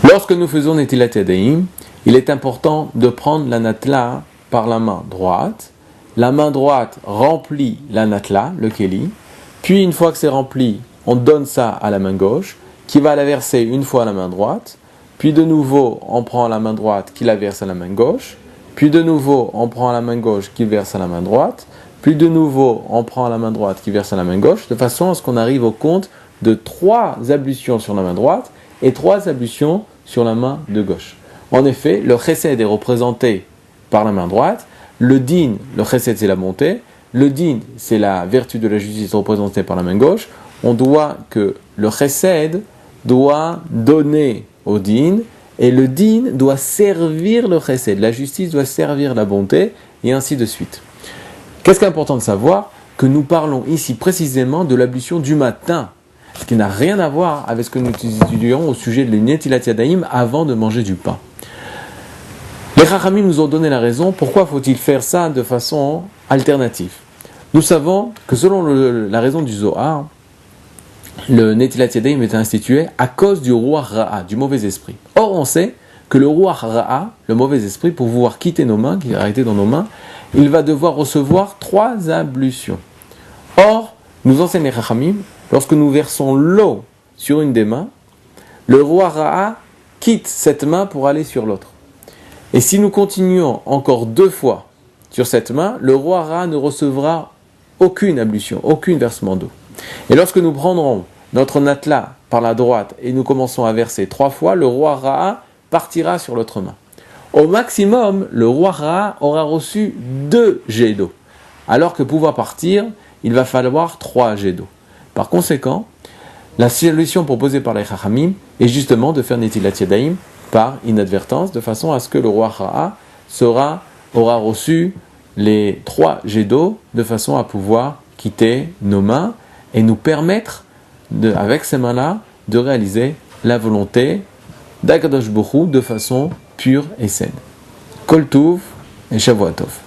Lorsque nous faisons Netilat Yadayim, il est important de prendre la natla par la main droite. La main droite remplit la natla, le keli, puis une fois que c'est rempli, on donne ça à la main gauche, qui va la verser une fois à la main droite, puis de nouveau on prend la main droite qui la verse à la main gauche, puis de nouveau on prend la main gauche qui verse à la main droite, puis de nouveau on prend la main droite qui verse à la main gauche, de façon à ce qu'on arrive au compte de 3 ablutions sur la main droite et 3 ablutions sur la main de gauche. En effet, le chesed est représenté par la main droite, le din, le chesed c'est la bonté, le din c'est la vertu de la justice représentée par la main gauche. On doit que le chesed doit donner au din, et le din doit servir le chesed, la justice doit servir la bonté, et ainsi de suite. Qu'est-ce qui est important de savoir? Que nous parlons ici précisément de l'ablution du matin, ce qui n'a rien à voir avec ce que nous étudions au sujet de Netilat Yadayim avant de manger du pain. Les Chachamim nous ont donné la raison, pourquoi faut-il faire ça de façon alternative. Nous savons que selon la raison du Zohar, le Netilat Yadayim est institué à cause du Ruach Ra'a, du mauvais esprit. Or, on sait que le Ruach Ra'a, le mauvais esprit, pour pouvoir quitter nos mains, qui est arrêté dans nos mains, il va devoir recevoir 3 ablutions. Or, nous enseignent les Chachamim, lorsque nous versons l'eau sur une des mains, le Ruach Ra'a quitte cette main pour aller sur l'autre. Et si nous continuons encore 2 fois sur cette main, le Ruach Ra'a ne recevra aucune ablution, aucun versement d'eau. Et lorsque nous prendrons notre natla par la droite et nous commençons à verser 3 fois, le Ruach Ra'a partira sur l'autre main. Au maximum, le Ruach Ra'a aura reçu 2 jets d'eau. Alors que pour pouvoir partir, il va falloir 3 jets d'eau. Par conséquent, la solution proposée par les Chachamim est justement de faire Netilat Yadayim par inadvertance, de façon à ce que le Ruach Ra'a aura reçu les 3 jets d'eau, de façon à pouvoir quitter nos mains et nous permettre, avec ces mains-là, de réaliser la volonté d'Akadosh Borou de façon pure et saine. Kol Tuv et Shavuot Tov.